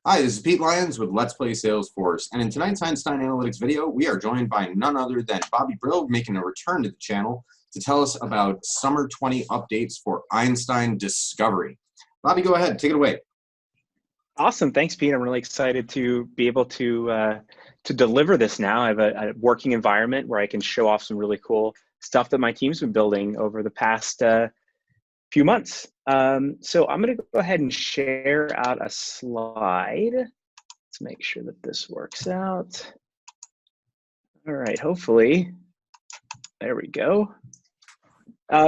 Hi, this is Pete Lyons with Let's Play Salesforce, and in tonight's Einstein Analytics video, we are joined by none other than Bobby Brill, making a return to the channel to tell us about Summer 20 updates for Einstein Discovery. Bobby, go ahead, take it away. Awesome, thanks, Pete. I'm really excited to be able to deliver this now. I have a working environment where I can show off some really cool stuff that my team's been building over the past few months. So I'm going to go ahead and share out a slide. Let's make sure that this works out. All right, hopefully, there we go.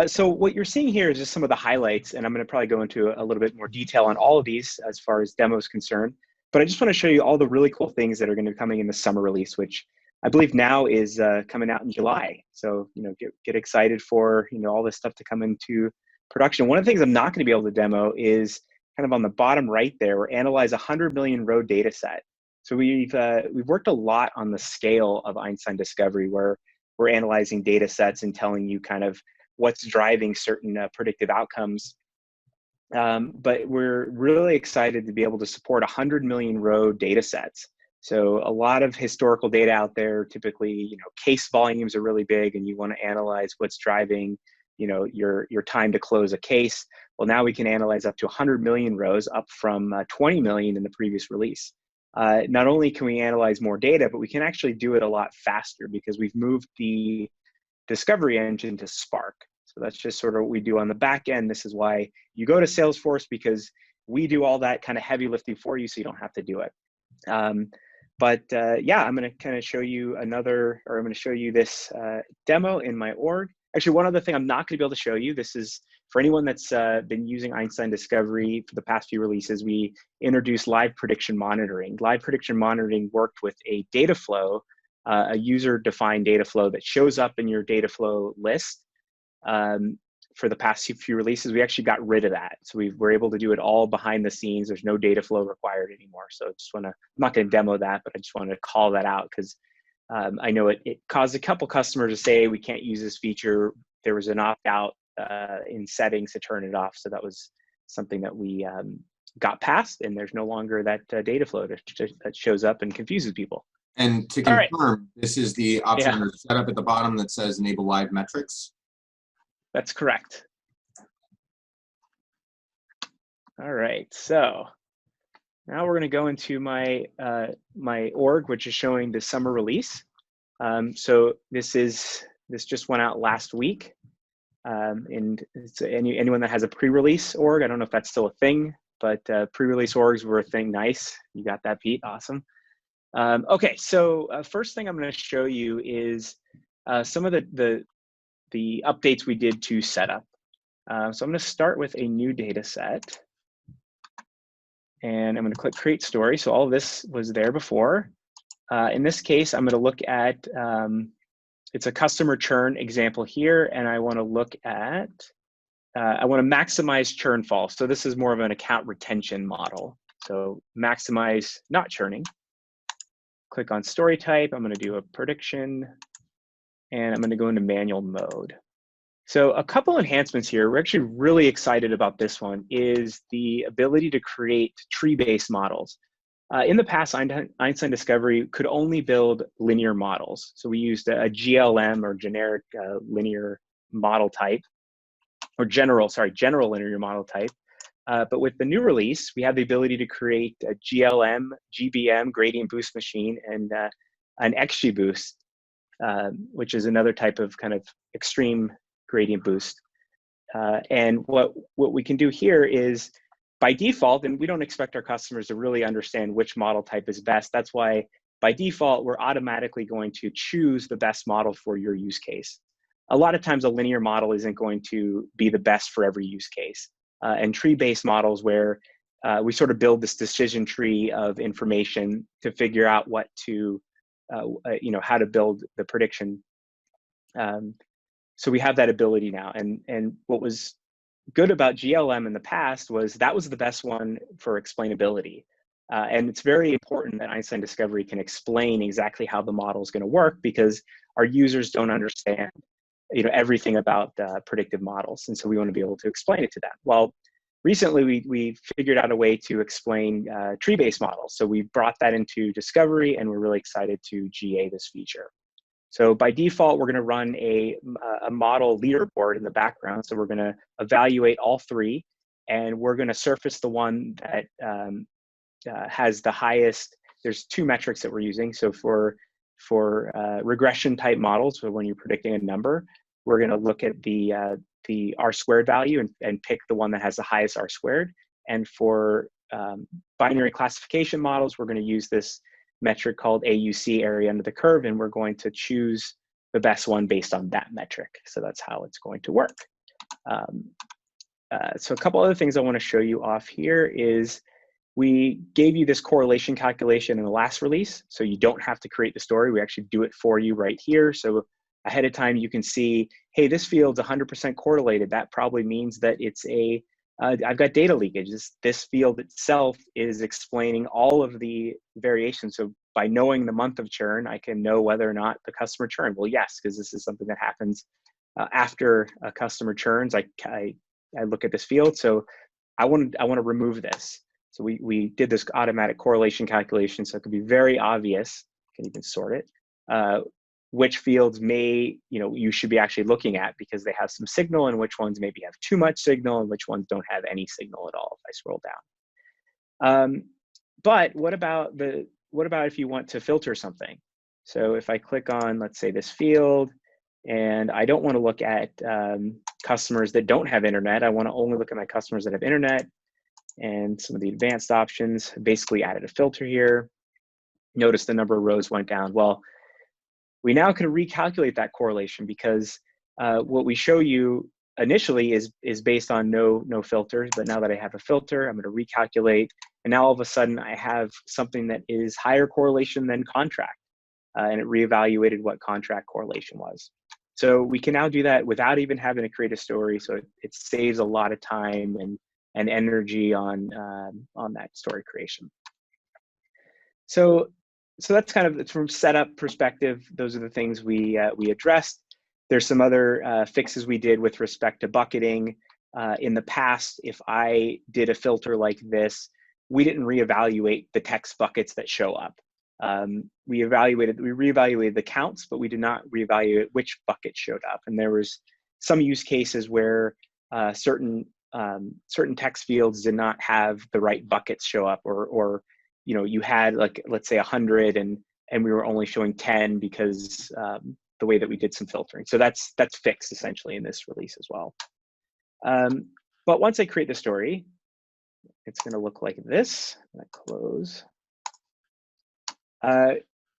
So what you're seeing here is just some of the highlights, and I'm going to probably go into a little bit more detail on all of these as far as demo is concerned. But I just want to show you all the really cool things that are going to be coming in the summer release, which I believe now is coming out in July. So get excited for all this stuff to come into production. One of the things I'm not going to be able to demo is kind of on the bottom right there, we're analyze 100 million row data set. So we've worked a lot on the scale of Einstein Discovery, where we're analyzing data sets and telling you kind of what's driving certain predictive outcomes. But we're really excited to be able to support 100 million row data sets. So a lot of historical data out there, typically, case volumes are really big and you want to analyze what's driving your time to close a case. Well, now we can analyze up to 100 million rows, up from 20 million in the previous release. Not only can we analyze more data, but we can actually do it a lot faster because we've moved the discovery engine to Spark. So that's just sort of what we do on the back end. This is why you go to Salesforce, because we do all that kind of heavy lifting for you so you don't have to do it. Yeah, I'm going to kind of show you I'm going to show you this demo in my org. Actually, one other thing I'm not going to be able to show you, this is for anyone that's been using Einstein Discovery for the past few releases, we introduced live prediction monitoring. Live prediction monitoring worked with a data flow, a user-defined data flow that shows up in your data flow list. For the past few releases, we actually got rid of that. So we're able to do it all behind the scenes. There's no data flow required anymore. So I'm not going to demo that, but I just want to call that out because I know it caused a couple customers to say we can't use this feature. There was an opt-out in settings to turn it off. So that was something that we got past, and there's no longer that data flow that shows up and confuses people. And to confirm, This is the option or setup at the bottom that says enable live metrics. That's correct. All right, so now we're going to go into my my org, which is showing the summer release. So this just went out last week, and it's anyone that has a pre-release org. I don't know if that's still a thing, but pre-release orgs were a thing. Nice, you got that, Pete. Awesome. Okay, so first thing I'm going to show you is some of the updates we did to setup. So I'm going to start with a new data set. And I'm going to click Create Story. So all of this was there before. In this case, I'm going to look at, it's a customer churn example here. And I want to look at, I want to maximize churn false. So this is more of an account retention model. So maximize not churning. Click on story type. I'm going to do a prediction. And I'm going to go into manual mode. So a couple enhancements here. We're actually really excited about this one, is the ability to create tree-based models. In the past, Einstein Discovery could only build linear models. So we used a GLM, or generic linear model type, or general linear model type. But with the new release, we have the ability to create a GLM, GBM, gradient boost machine, and an XGBoost, which is another type of kind of extreme gradient boost. And what we can do here is, by default, and we don't expect our customers to really understand which model type is best. That's why by default, we're automatically going to choose the best model for your use case. A lot of times a linear model isn't going to be the best for every use case. And tree-based models, where we sort of build this decision tree of information to figure out what to how to build the prediction. So we have that ability now. And what was good about GLM in the past was that was the best one for explainability. And it's very important that Einstein Discovery can explain exactly how the model is going to work, because our users don't understand everything about predictive models. And so we want to be able to explain it to them. Well, recently we figured out a way to explain tree-based models. So we brought that into Discovery, and we're really excited to GA this feature. So by default, we're going to run a model leaderboard in the background. So we're going to evaluate all three, and we're going to surface the one that has the highest. There's two metrics that we're using. So for regression type models, so when you're predicting a number, we're going to look at the R squared value and pick the one that has the highest R squared. And for binary classification models, we're going to use this metric called AUC, area under the curve, and we're going to choose the best one based on that metric. So that's how it's going to work. So a couple other things I want to show you off here is we gave you this correlation calculation in the last release, so you don't have to create the story. We actually do it for you right here. So ahead of time, you can see, hey, this field's 100% correlated. That probably means that it's I've got data leakage. This field itself is explaining all of the variations. So by knowing the month of churn, I can know whether or not the customer churned. Well, yes, because this is something that happens after a customer churns. I look at this field, so I want to remove this. So we did this automatic correlation calculation, so it could be very obvious. You can even sort it. Which fields you should be actually looking at because they have some signal, and which ones maybe have too much signal, and which ones don't have any signal at all. If I scroll down, but what about if you want to filter something? So if I click on, let's say, this field, and I don't want to look at customers that don't have internet. I want to only look at my customers that have internet, and some of the advanced options. Basically added a filter here. Notice the number of rows went down. Well, we now can recalculate that correlation because what we show you initially is based on no filters, but now that I have a filter, I'm going to recalculate, and now all of a sudden I have something that is higher correlation than contract, and it reevaluated what contract correlation was. So we can now do that without even having to create a story, so it saves a lot of time and energy on that story creation. So that's kind of, from setup perspective, those are the things we addressed. There's some other fixes we did with respect to bucketing. In the past, if I did a filter like this, we didn't reevaluate the text buckets that show up. We reevaluated the counts, but we did not reevaluate which bucket showed up. And there was some use cases where certain text fields did not have the right buckets show up, or you had, like, let's say 100 and we were only showing 10 because the way that we did some filtering. So that's fixed essentially in this release as well. But once I create the story, it's going to look like this. I'm going to close.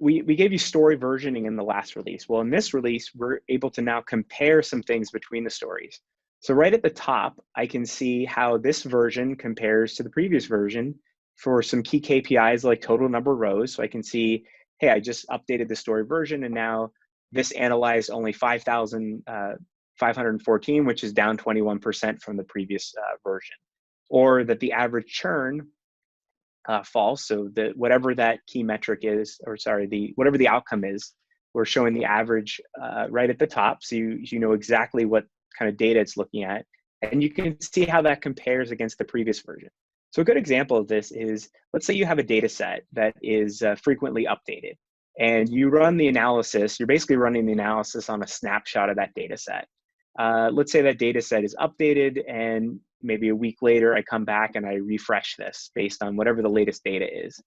We gave you story versioning in the last release. Well, in this release, we're able to now compare some things between the stories. So right at the top, I can see how this version compares to the previous version for some key KPIs like total number of rows. So I can see, hey, I just updated the story version, and now this analyzed only 5,514, which is down 21% from the previous version. Or that the average churn false. So that whatever that key metric is, or sorry, whatever the outcome is, we're showing the average right at the top. So you know exactly what kind of data it's looking at, and you can see how that compares against the previous version. So a good example of this is, let's say you have a data set that is frequently updated, and you run the analysis. You're basically running the analysis on a snapshot of that data set. Let's say that data set is updated, and maybe a week later I come back and I refresh this based on whatever the latest data is.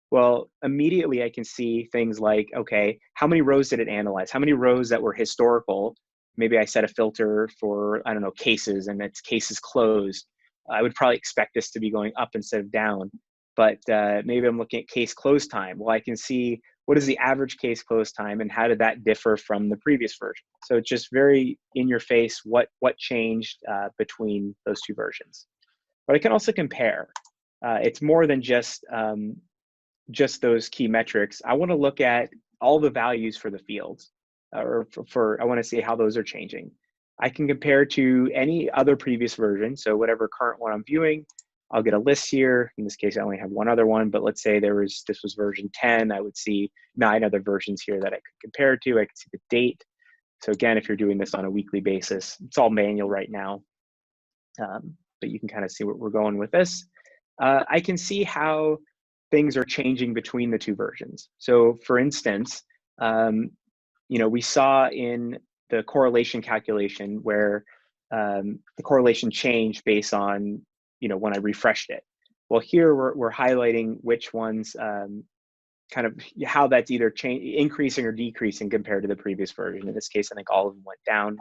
Well, immediately I can see things like, okay, how many rows did it analyze? How many rows that were historical? Maybe I set a filter for, I don't know, cases, and it's cases closed. I would probably expect this to be going up instead of down, but maybe I'm looking at case close time. Well, I can see what is the average case close time and how did that differ from the previous version. So it's just very in your face what changed between those two versions. But I can also compare. It's more than just those key metrics. I want to look at all the values for the fields, or I want to see how those are changing. I can compare to any other previous version. So whatever current one I'm viewing, I'll get a list here. In this case, I only have one other one, but let's say this was version 10. I would see 9 other versions here that I could compare to. I could see the date. So again, if you're doing this on a weekly basis, it's all manual right now. but you can kind of see what we're going with this. I can see how things are changing between the two versions. So for instance, we saw in the correlation calculation where the correlation changed based on, when I refreshed it. Well, here we're highlighting which ones, kind of how that's either increasing or decreasing compared to the previous version. In this case, I think all of them went down.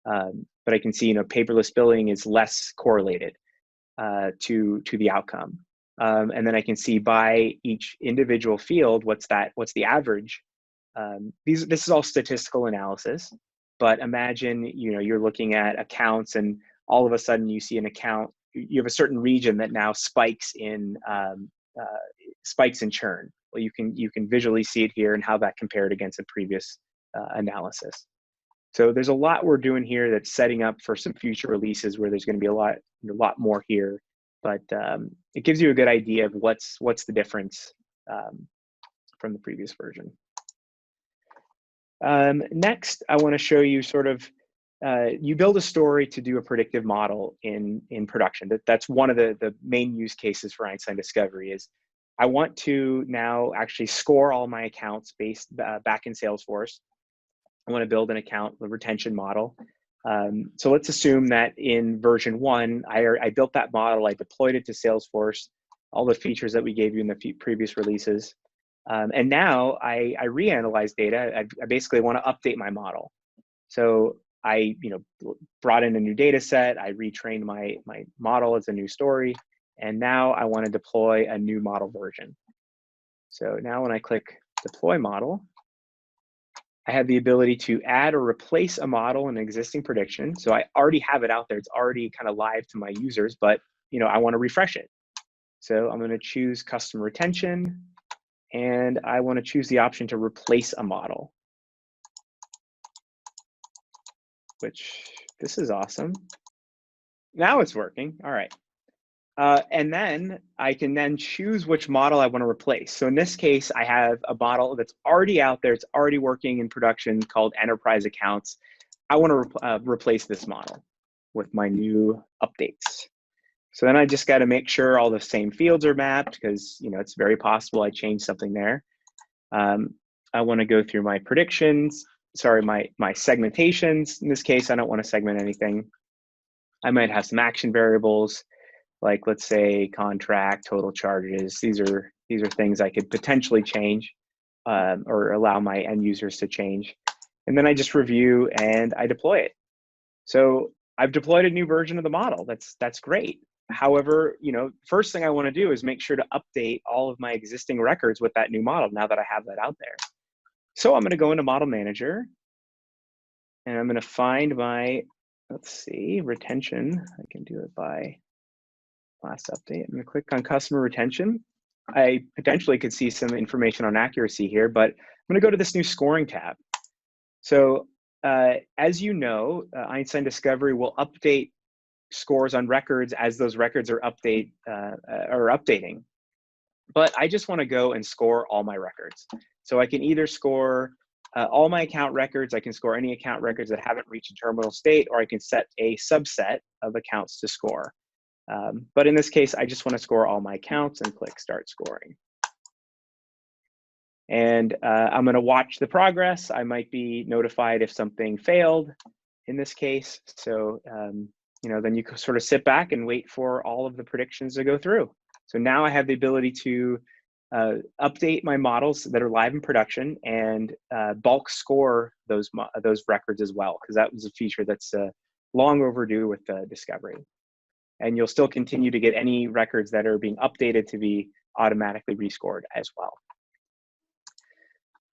But I can see, paperless billing is less correlated to the outcome. And then I can see by each individual field, what's the average. This is all statistical analysis, but imagine, you're looking at accounts and all of a sudden you see an account, you have a certain region that now spikes in churn. Well, you can visually see it here and how that compared against a previous analysis. So there's a lot we're doing here that's setting up for some future releases where there's going to be a lot more here, but it gives you a good idea of what's the difference from the previous version. Next, I want to show you sort of, you build a story to do a predictive model in production. That's one of the main use cases for Einstein Discovery is I want to now actually score all my accounts based back in Salesforce. I want to build an account retention model. So let's assume that in version 1, I built that model, I deployed it to Salesforce, all the features that we gave you in the previous releases. And now I reanalyze data. I basically want to update my model. So I brought in a new data set. I retrained my model as a new story. And now I want to deploy a new model version. So now when I click deploy model, I have the ability to add or replace a model in an existing prediction. So I already have it out there. It's already kind of live to my users, but I want to refresh it. So I'm going to choose customer retention. And I want to choose the option to replace a model, which this is awesome. Now it's working. All right. And then I can then choose which model I want to replace. So in this case, I have a model that's already out there. It's already working in production called Enterprise Accounts. I want to replace this model with my new updates. So then I just got to make sure all the same fields are mapped because it's very possible I changed something there. I want to go through my predictions. Sorry, my segmentations. In this case, I don't want to segment anything. I might have some action variables, like let's say contract, total charges. These are things I could potentially change or allow my end users to change. And then I just review and I deploy it. So I've deployed a new version of the model. That's great. However, first thing I want to do is make sure to update all of my existing records with that new model now that I have that out there. So I'm going to go into Model Manager and I'm going to find my, let's see, retention. I can do it by last update. I'm going to click on customer retention. I potentially could see some information on accuracy here, but I'm going to go to this new scoring tab. So as you know, Einstein Discovery will update scores on records as those records are updating. But I just want to go and score all my records. So I can either score all my account records, I can score any account records that haven't reached a terminal state, or I can set a subset of accounts to score. But in this case, I just want to score all my accounts and click Start Scoring. And I'm going to watch the progress. I might be notified if something failed in this case. So, then you sort of sit back and wait for all of the predictions to go through. So now I have the ability to update my models that are live in production and bulk score those records as well, because that was a feature that's long overdue with Discovery. And you'll still continue to get any records that are being updated to be automatically rescored as well.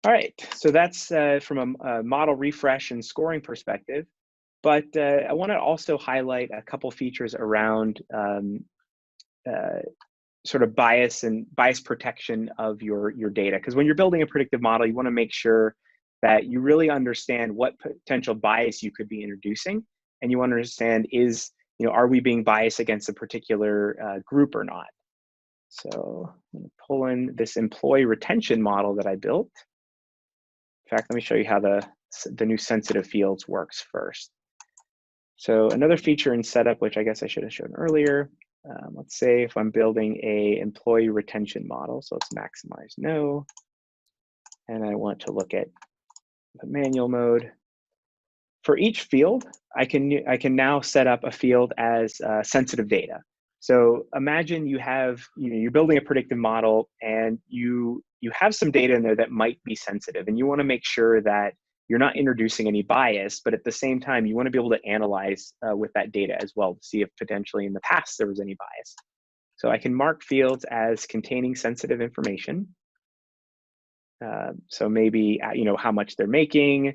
All right, so that's from a model refresh and scoring perspective. But I want to also highlight a couple features around sort of bias protection of your data. Because when you're building a predictive model, you want to make sure that you really understand what potential bias you could be introducing, and you want to understand are we being biased against a particular group or not. So I'm going to pull in this employee retention model that I built. In fact, let me show you how the new sensitive fields works first. So another feature in setup, which I guess I should have shown earlier, let's say if I'm building a employee retention model, so let's maximize no, and I want to look at the manual mode. For each field, I can now set up a field as sensitive data. So imagine you're building a predictive model and you have some data in there that might be sensitive, and you want to make sure that you're not introducing any bias, but at the same time, you want to be able to analyze with that data as well to see if potentially in the past there was any bias. So I can mark fields as containing sensitive information. So maybe how much they're making,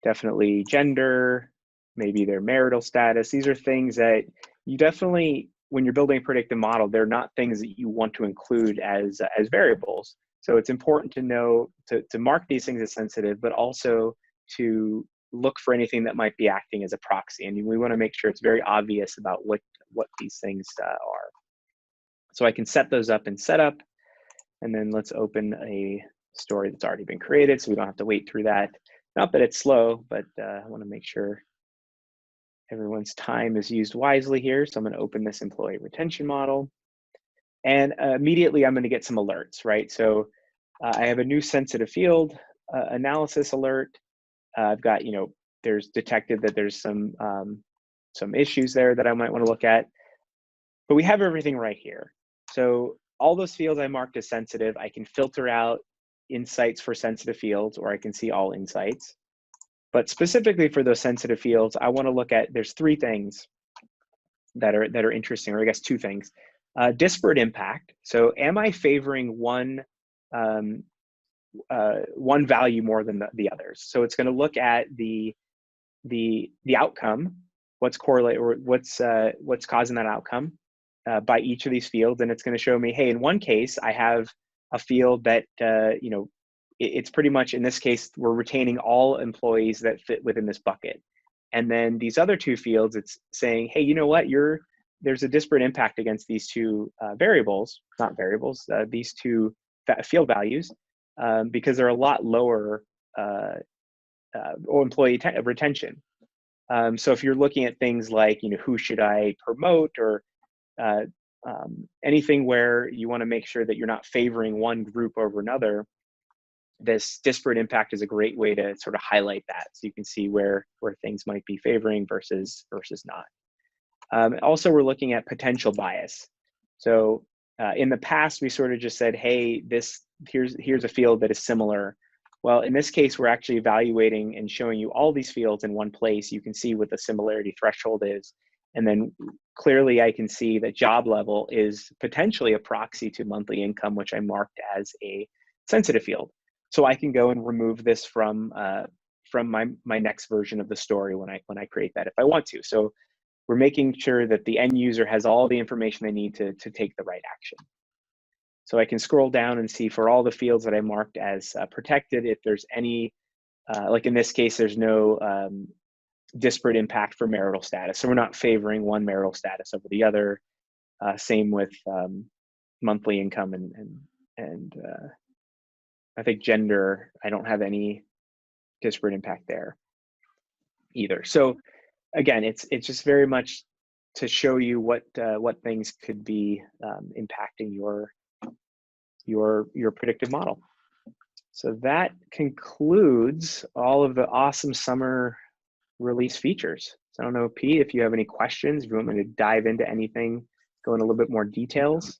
definitely gender, maybe their marital status. These are things that you definitely, when you're building a predictive model, they're not things that you want to include as variables. So it's important to know to mark these things as sensitive, but also to look for anything that might be acting as a proxy. And we want to make sure it's very obvious about what these things are. So I can set those up in setup, and then let's open a story that's already been created so we don't have to wait through that. Not that it's slow, but I want to make sure everyone's time is used wisely here. So I'm going to open this employee retention model, and immediately I'm going to get some alerts, right? So I have a new sensitive field analysis alert. I've got, there's detected that there's some issues there that I might want to look at, but we have everything right here. So all those fields I marked as sensitive, I can filter out insights for sensitive fields, or I can see all insights. But specifically for those sensitive fields, I want to look at, there's three things that are interesting, or I guess two things. Disparate impact. So am I favoring one value more than the others? So it's going to look at the outcome, what's correlated, or what's causing that outcome by each of these fields, and it's going to show me, hey, in one case I have a field that it's pretty much, in this case, we're retaining all employees that fit within this bucket. And then these other two fields, it's saying, hey, you know what, there's a disparate impact against these two these two field values, because they're a lot lower employee retention. So if you're looking at things like, who should I promote, or anything where you want to make sure that you're not favoring one group over another, this disparate impact is a great way to sort of highlight that, so you can see where things might be favoring versus not. Also, we're looking at potential bias. So in the past, we sort of just said, hey, here's a field that is similar. Well, in this case, we're actually evaluating and showing you all these fields in one place. You can see what the similarity threshold is. And then clearly I can see that job level is potentially a proxy to monthly income, which I marked as a sensitive field. So I can go and remove this from my next version of the story when I create that if I want to. So we're making sure that the end user has all the information they need to take the right action. So I can scroll down and see for all the fields that I marked as protected, if there's any, like in this case, there's no disparate impact for marital status. So we're not favoring one marital status over the other. Same with monthly income and I think gender, I don't have any disparate impact there either. So again, it's just very much to show you what things could be impacting your predictive model. So that concludes all of the awesome summer release features. So I don't know, Pete, if you have any questions, if you want me to dive into anything, go into a little bit more details.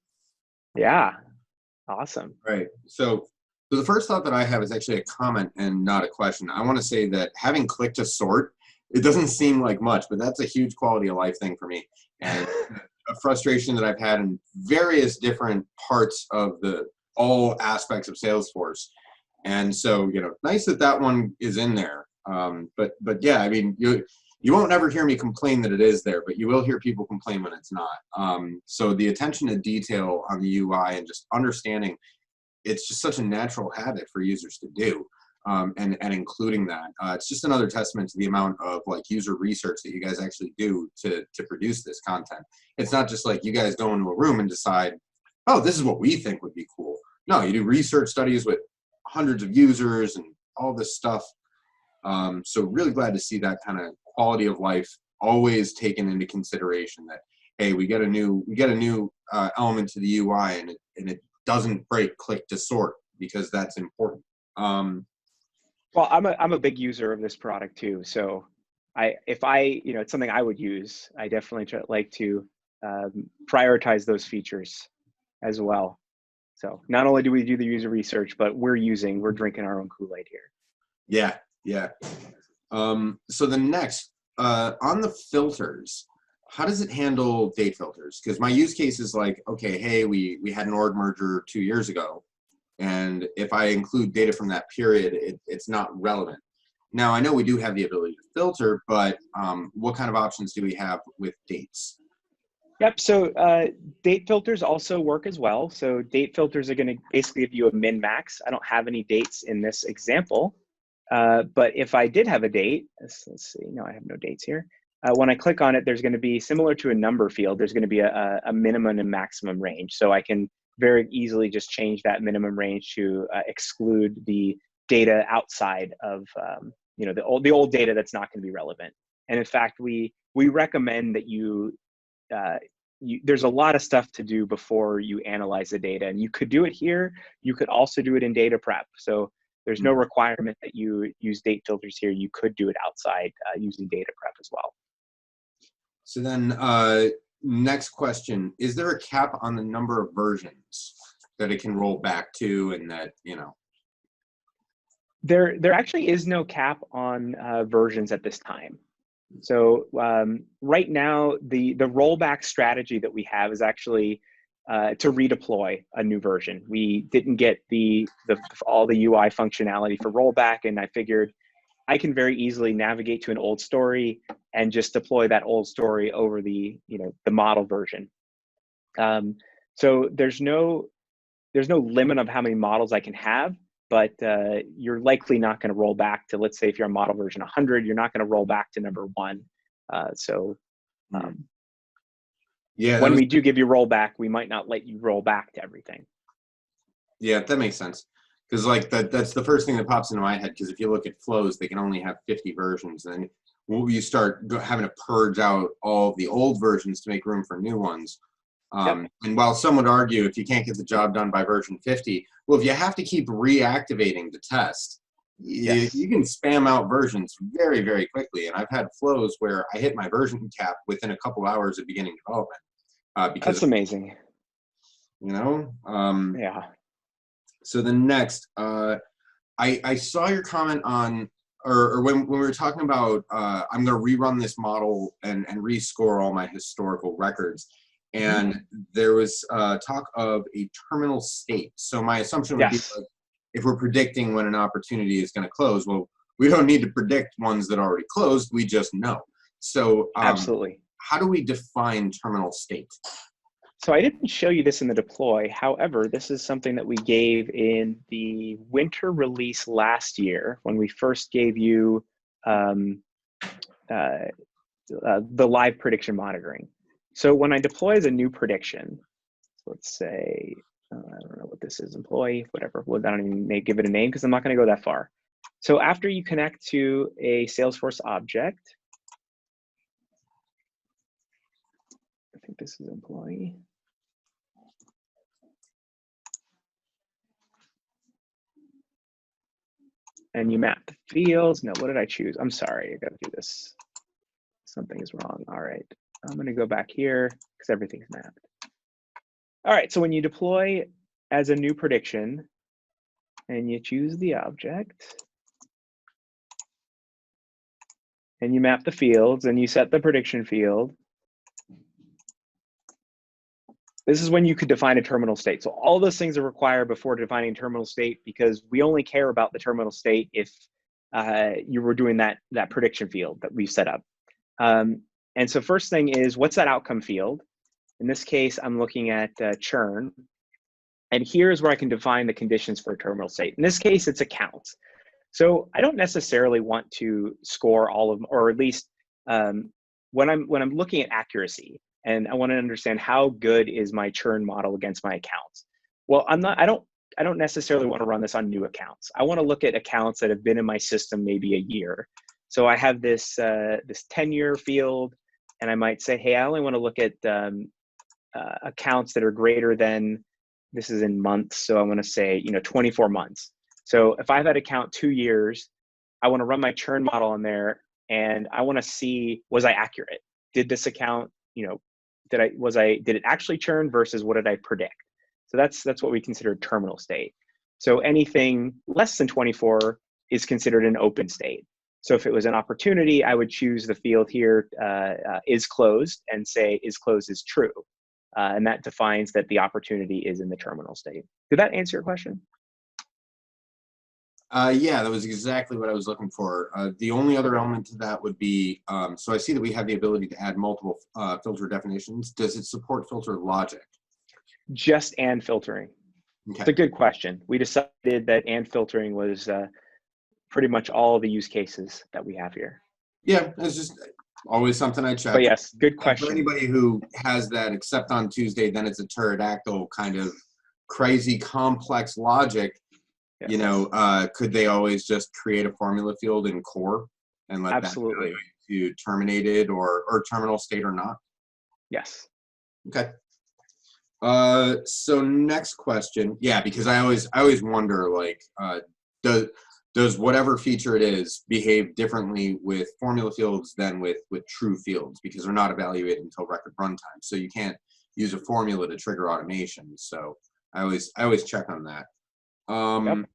Yeah, awesome. Right. So the first thought that I have is actually a comment and not a question. I want to say that having clicked to sort, it doesn't seem like much, but that's a huge quality of life thing for me. And a frustration that I've had in various different parts of all aspects of Salesforce. And so, nice that one is in there. But yeah, I mean, you won't ever hear me complain that it is there, but you will hear people complain when it's not. So the attention to detail on the UI and just understanding, it's just such a natural habit for users to do. And including that, it's just another testament to the amount of user research that you guys actually do to produce this content. It's not just like you guys go into a room and decide, oh, this is what we think would be cool. No, you do research studies with hundreds of users and all this stuff. So really glad to see that kind of quality of life always taken into consideration that, hey, we get a new element to the UI, and it doesn't break click to sort, because that's important. Well, I'm a big user of this product too. So if it's something I would use, I definitely like to prioritize those features as well. So not only do we do the user research, but we're drinking our own Kool-Aid here. Yeah, yeah. So the next, on the filters, how does it handle date filters? Because my use case is like, okay, hey, we had an org merger 2 years ago, and if I include data from that period, it's not relevant. Now, I know we do have the ability to filter, but what kind of options do we have with dates? Yep, so date filters also work as well. So date filters are going to basically give you a min-max. I don't have any dates in this example, but if I did have a date, let's see, no, I have no dates here. When I click on it, there's going to be, similar to a number field, there's going to be a minimum and maximum range. So I can very easily just change that minimum range to exclude the data outside of the old data that's not going to be relevant. And in fact, we recommend that there's a lot of stuff to do before you analyze the data, and you could do it here. You could also do it in data prep. So there's no requirement that you use date filters here. You could do it outside using data prep as well. So then, next question: is there a cap on the number of versions that it can roll back to, and that There actually is no cap on versions at this time. So right now, the rollback strategy that we have is actually to redeploy a new version. We didn't get all the UI functionality for rollback, and I figured I can very easily navigate to an old story and just deploy that old story over the model version. So there's no limit of how many models I can have, but you're likely not going to roll back to, let's say if you're on model version 100, you're not going to roll back to number 1. yeah, when we do give you rollback, we might not let you roll back to everything. Yeah, that makes sense. Because like that's the first thing that pops into my head. Because if you look at flows, they can only have 50 versions. And then you start having to purge out all the old versions to make room for new ones. Yep. And while some would argue if you can't get the job done by version 50, well, if you have to keep reactivating the test, Yes. you can spam out versions very, very quickly. And I've had flows where I hit my version cap within a couple hours of beginning development. Because that's amazing. Yeah. So the next, I saw your comment on, or when we were talking about, I'm going to rerun this model and rescore all my historical records. And there was talk of a terminal state. So my assumption would be, like, if we're predicting when an opportunity is going to close, well, we don't need to predict ones that already closed. We just know. So absolutely. How do we define terminal state? So I didn't show you this in the deploy. However, this is something that we gave in the winter release last year when we first gave you the live prediction monitoring. So when I deploy as a new prediction, let's say, I don't know what this is, employee, whatever. Well, I don't even give it a name because I'm not going to go that far. So after you connect to a Salesforce object, I think this is employee. And you map the fields. No, what did I choose? I'm sorry, I got to do this. Something is wrong. All right, I'm going to go back here because everything's mapped. All right, so when you deploy as a new prediction and you choose the object and you map the fields and you set the prediction field, this is when you could define a terminal state. So all those things are required before defining terminal state, because we only care about the terminal state if you were doing that prediction field that we've set up. And so first thing is, what's that outcome field? In this case, I'm looking at churn. And here's where I can define the conditions for a terminal state. In this case, it's accounts. So I don't necessarily want to score all of them, or at least when I'm looking at accuracy, and I want to understand how good is my churn model against my accounts. Well, I don't necessarily want to run this on new accounts. I want to look at accounts that have been in my system maybe a year. So I have this tenure field, and I might say, hey, I only want to look at accounts that are greater than, this is in months, so I want to say 24 months. So if I've had account 2 years, I want to run my churn model in there, and I want to see, was I accurate? Did this account, did it actually churn versus what did I predict? So that's what we consider terminal state. So anything less than 24 is considered an open state. So if it was an opportunity, I would choose the field here, is closed, and say is closed is true. And that defines that the opportunity is in the terminal state. Did that answer your question? Yeah, that was exactly what I was looking for. The only other element to that would be, so I see that we have the ability to add multiple filter definitions. Does it support filter logic? Just and filtering. Okay. It's a good question. We decided that and filtering was pretty much all the use cases that we have here. Yeah, it's just always something I check. But yes, good And question. for anybody who has that, except on Tuesday, then it's a pterodactyl kind of crazy complex logic. Yes. Could they always just create a formula field in core and let Absolutely. that to terminated or terminal state or not? Yes. Okay. So next question. Yeah, because I always wonder, like, does whatever feature it is behave differently with formula fields than with true fields, because they're not evaluated until record runtime. So you can't use a formula to trigger automation. So I always check on that. Yep.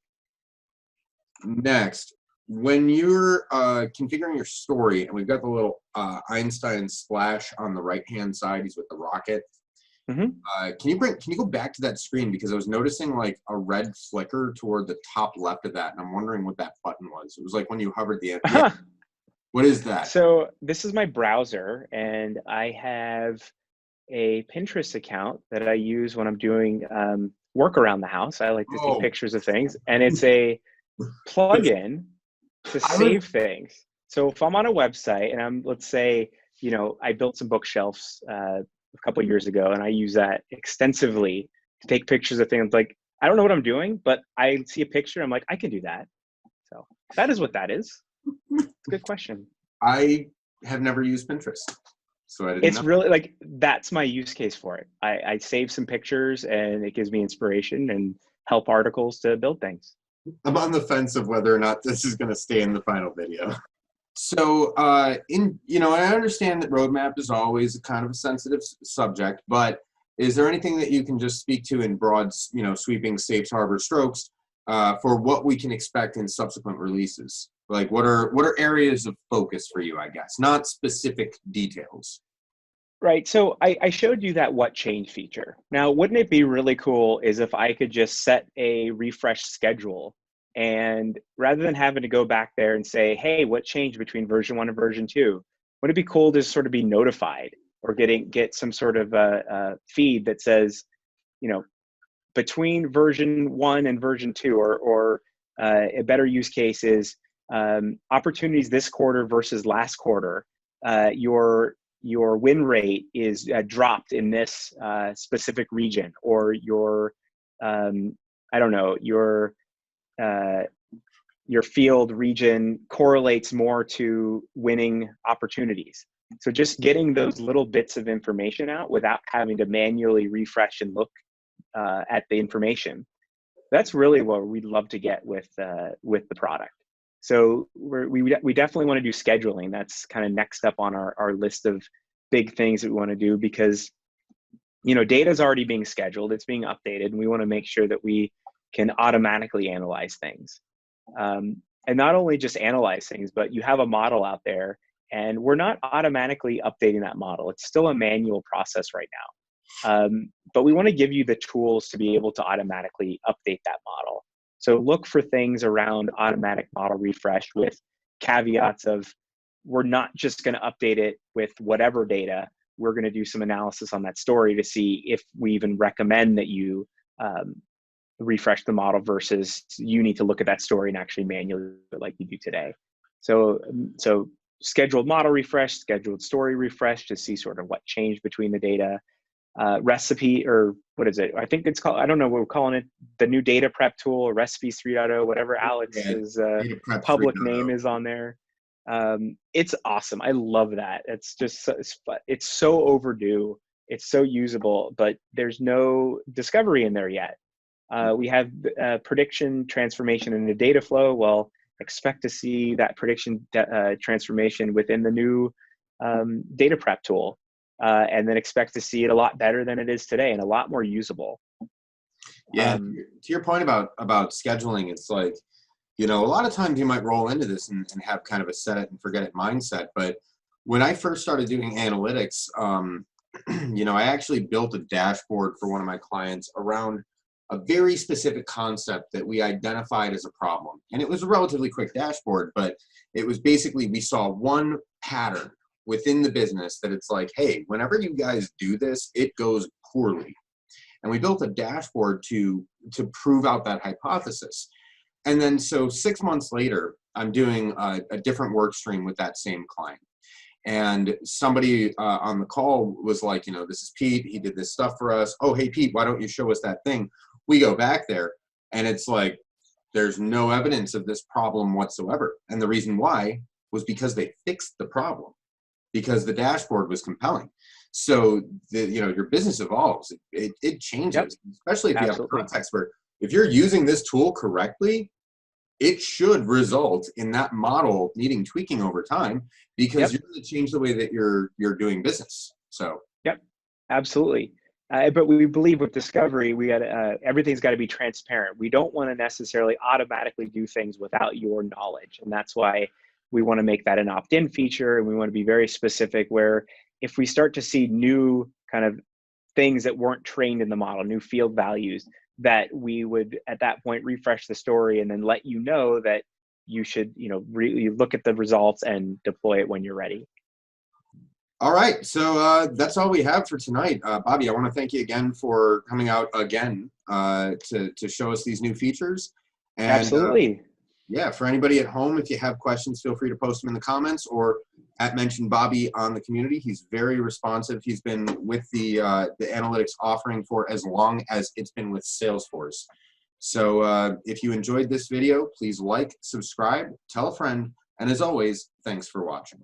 Next, when you're configuring your story, and we've got the little Einstein splash on the right-hand side, he's with the rocket. Mm-hmm. Can you go back to that screen, because I was noticing like a red flicker toward the top left of that, and I'm wondering what that button was. It was like when you hovered the end. Yeah. What is that? So this is my browser, and I have a Pinterest account that I use when I'm doing work around the house. I like to take pictures of things, and it's a plugin to save things. So if I'm on a website and let's say, I built some bookshelves a couple of years ago, and I use that extensively to take pictures of things. Like, I don't know what I'm doing, but I see a picture, I'm like, I can do that. So that is what that is. It's a good question. I have never used Pinterest, so I didn't It's know. really like, that's my use case for it. I save some pictures, and it gives me inspiration and help articles to build things. I'm on the fence of whether or not this is going to stay in the final video. So, I understand that roadmap is always kind of a sensitive subject, but is there anything that you can just speak to in broad, sweeping safe harbor strokes for what we can expect in subsequent releases? Like, what are areas of focus for you, I guess, not specific details. Right. So I showed you that what change feature. Now, wouldn't it be really cool is if I could just set a refresh schedule, and rather than having to go back there and say, hey, what changed between version 1 and version 2? Would it be cool to sort of be notified, or get some sort of a feed that says, between version 1 and version 2, or a better use case is opportunities this quarter versus last quarter. Your win rate is dropped in this specific region, or your field region correlates more to winning opportunities. So just getting those little bits of information out without having to manually refresh and look at the information, that's really what we'd love to get with the product. So we definitely want to do scheduling. That's kind of next up on our list of big things that we want to do, because data is already being scheduled, it's being updated, and we want to make sure that we can automatically analyze things. And not only just analyze things, but you have a model out there, and we're not automatically updating that model. It's still a manual process right now. But we want to give you the tools to be able to automatically update that model. So look for things around automatic model refresh, with caveats of, we're not just going to update it with whatever data. We're going to do some analysis on that story to see if we even recommend that you refresh the model, versus you need to look at that story and actually manually do it like you do today. So scheduled model refresh, scheduled story refresh to see sort of what changed between the data. Recipe, or what is it? I think it's called, I don't know what we're calling it, the new data prep tool, or recipes 3.0, whatever Alex's public name is on there. It's awesome. I love that. It's just it's so overdue. It's so usable, but there's no discovery in there yet. We have prediction transformation in the data flow. Well, expect to see that prediction transformation within the new data prep tool, and then expect to see it a lot better than it is today and a lot more usable. Yeah, to your point about scheduling, it's like, a lot of times you might roll into this and have kind of a set it and forget it mindset. But when I first started doing analytics, I actually built a dashboard for one of my clients around a very specific concept that we identified as a problem. And it was a relatively quick dashboard, but it was basically, we saw one pattern within the business that it's like, hey, whenever you guys do this, it goes poorly. And we built a dashboard to prove out that hypothesis. And then so 6 months later, I'm doing a different work stream with that same client. And somebody on the call was like, this is Pete. He did this stuff for us. Oh, hey, Pete, why don't you show us that thing? We go back there and it's like, there's no evidence of this problem whatsoever. And the reason why was because they fixed the problem, because the dashboard was compelling. So your business evolves. It changes, Yep, especially if you have absolutely. context where if you're using this tool correctly, it should result in that model needing tweaking over time because Yep. you're going to change the way that you're doing business. So Yep, absolutely. But we believe with discovery, we got everything's got to be transparent. We don't want to necessarily automatically do things without your knowledge, and that's why we want to make that an opt-in feature. And we want to be very specific. Where if we start to see new kind of things that weren't trained in the model, new field values, that we would at that point refresh the story and then let you know that you should, really look at the results and deploy it when you're ready. all right, so that's all we have for tonight. Bobby, I want to thank you again for coming out again to show us these new features. And Absolutely. yeah, for anybody at home, if you have questions, feel free to post them in the comments or at mention Bobby on the community. He's very responsive. He's been with the analytics offering for as long as it's been with Salesforce. So if you enjoyed this video, please like, subscribe, tell a friend, and as always, thanks for watching.